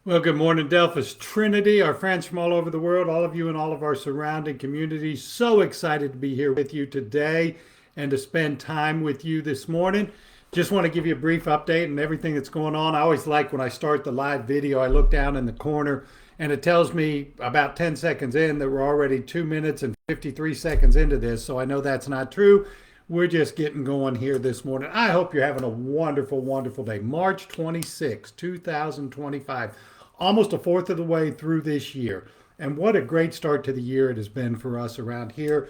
Well, good morning, Delphus Trinity, our friends from all over the world, all of you in all of our surrounding communities. So excited to be here with you today and to spend time with you this morning. Just want to give you a brief update and everything that's going on. I always like when I start the live video, I look down in the corner and it tells me about 10 seconds in that we're already 2 minutes and 53 seconds into this. So I know that's not true. We're just getting going here this morning. I hope you're having a wonderful, wonderful day. March 26, 2025, almost a fourth of the way through this year. And what a great start to the year it has been for us around here.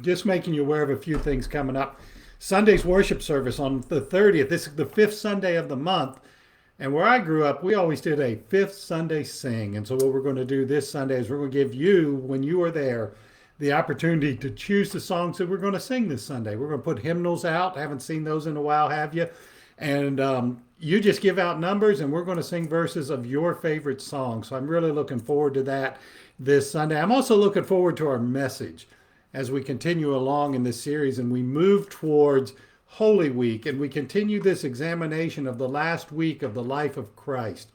Just making you aware of a few things coming up. Sunday's worship service on the 30th. This is the fifth Sunday of the month. And where I grew up, we always did a fifth Sunday sing. And so, what we're going to do this Sunday is we're going to give you, when you are there, the opportunity to choose the songs that we're going to sing this Sunday. We're going to put hymnals out. I haven't seen those in a while, have you? And you just give out numbers, and we're going to sing verses of your favorite song. So I'm really looking forward to that this Sunday. I'm also looking forward to our message as we continue along in this series and we move towards Holy Week and we continue this examination of the last week of the life of Christ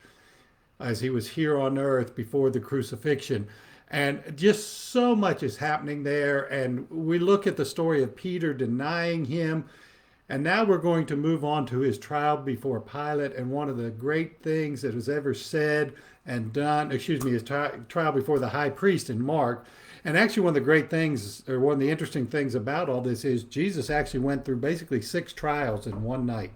as he was here on earth before the crucifixion. And just so much is happening there. And we look at the story of Peter denying him. And now we're going to move on to his trial before Pilate. And one of the great things that was ever said and done, his trial before the high priest in Mark. And actually, one of the great things, or one of the interesting things about all this is Jesus actually went through basically six trials in one night.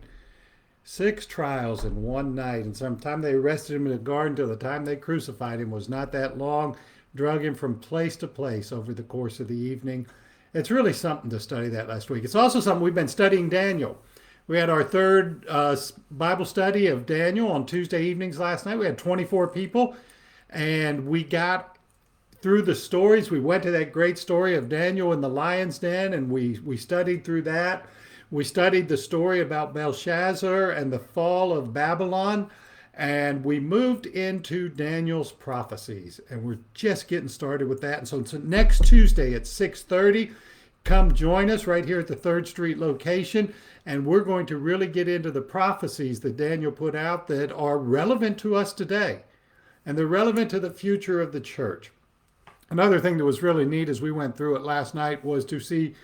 Six trials in one night. And from the time they arrested him in the garden to the time they crucified him was not that long. Drug him from place to place over the course of the evening. It's really something to study that last week. It's also something we've been studying Daniel. We had our third Bible study of Daniel on Tuesday evenings last night. We had 24 people, and we got through the stories. We went to that great story of Daniel in the lion's den, and we studied through that. We studied the story about Belshazzar and the fall of Babylon. And we moved into Daniel's prophecies, and we're just getting started with that. And so next Tuesday at 6:30, come join us right here at the 3rd Street location, and we're going to really get into the prophecies that Daniel put out that are relevant to us today, and they're relevant to the future of the church. Another thing that was really neat as we went through it last night was to see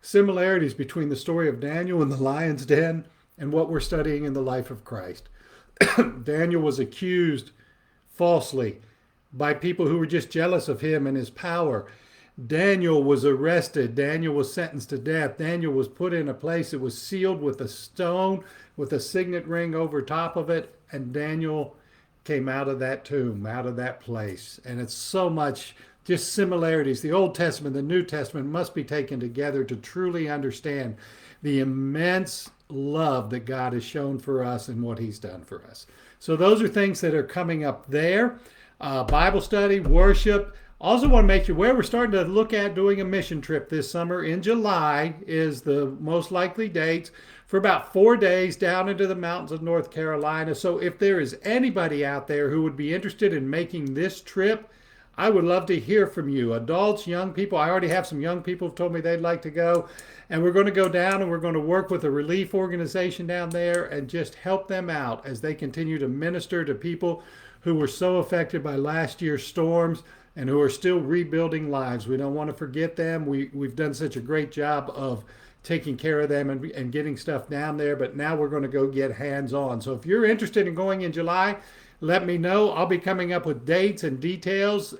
similarities between the story of Daniel in the lion's den and what we're studying in the life of Christ. Daniel was accused falsely by people who were just jealous of him and his power. Daniel was arrested. Daniel was sentenced to death. Daniel was put in a place that was sealed with a stone with a signet ring over top of it. And Daniel came out of that tomb, out of that place. And it's so much just similarities. The Old Testament, the New Testament must be taken together to truly understand the immense love that God has shown for us and what he's done for us. So those are things that are coming up there. Bible study, worship. Also want to make you aware we're starting to look at doing a mission trip this summer. In July is the most likely dates for about 4 days down into the mountains of North Carolina. So if there is anybody out there who would be interested in making this trip, I would love to hear from you. Adults, young people. I already have some young people who've told me they'd like to go. And we're going to go down and we're going to work with a relief organization down there and just help them out as they continue to minister to people who were so affected by last year's storms and who are still rebuilding lives. We don't want to forget them. We've done such a great job of taking care of them and getting stuff down there, but now we're going to go get hands on. So if you're interested in going in July, let me know. I'll be coming up with dates and details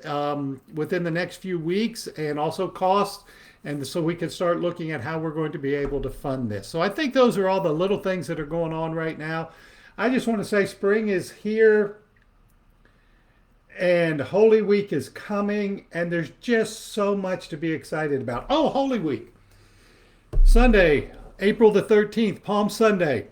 within the next few weeks and also costs. And so we can start looking at how we're going to be able to fund this. So I think those are all the little things that are going on right now. I just want to say spring is here and Holy Week is coming. And there's just so much to be excited about. Oh, Holy Week. Sunday, April the 13th, Palm Sunday.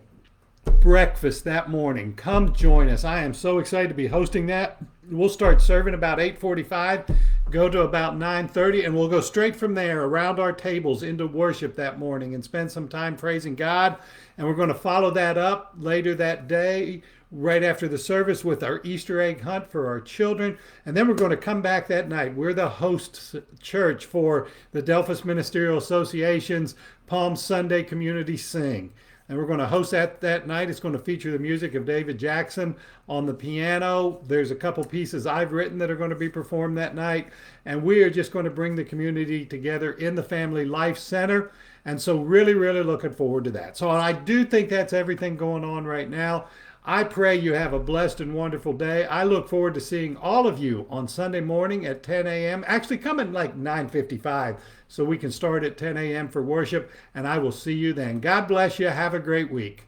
Breakfast that morning. Come join us. I am so excited to be hosting that. We'll start serving about 8:45, go to about 9:30, and we'll go straight from there around our tables into worship that morning and spend some time praising God. And we're going to follow that up later that day, right after the service, with our Easter egg hunt for our children. And then we're going to come back that night. We're the host church for the Delphus Ministerial Association's Palm Sunday Community Sing. and we're going to host that night. It's going to feature the music of David Jackson on the piano. There's a couple pieces I've written that are going to be performed that night, and we are just going to bring the community together in the Family Life Center. And so really, really looking forward to that. So I do think that's everything going on right now. I pray you have a blessed and wonderful day. I look forward to seeing all of you on Sunday morning at 10 a.m. Actually, come at like 9:55 so we can start at 10 a.m. for worship, and I will see you then. God bless you. Have a great week.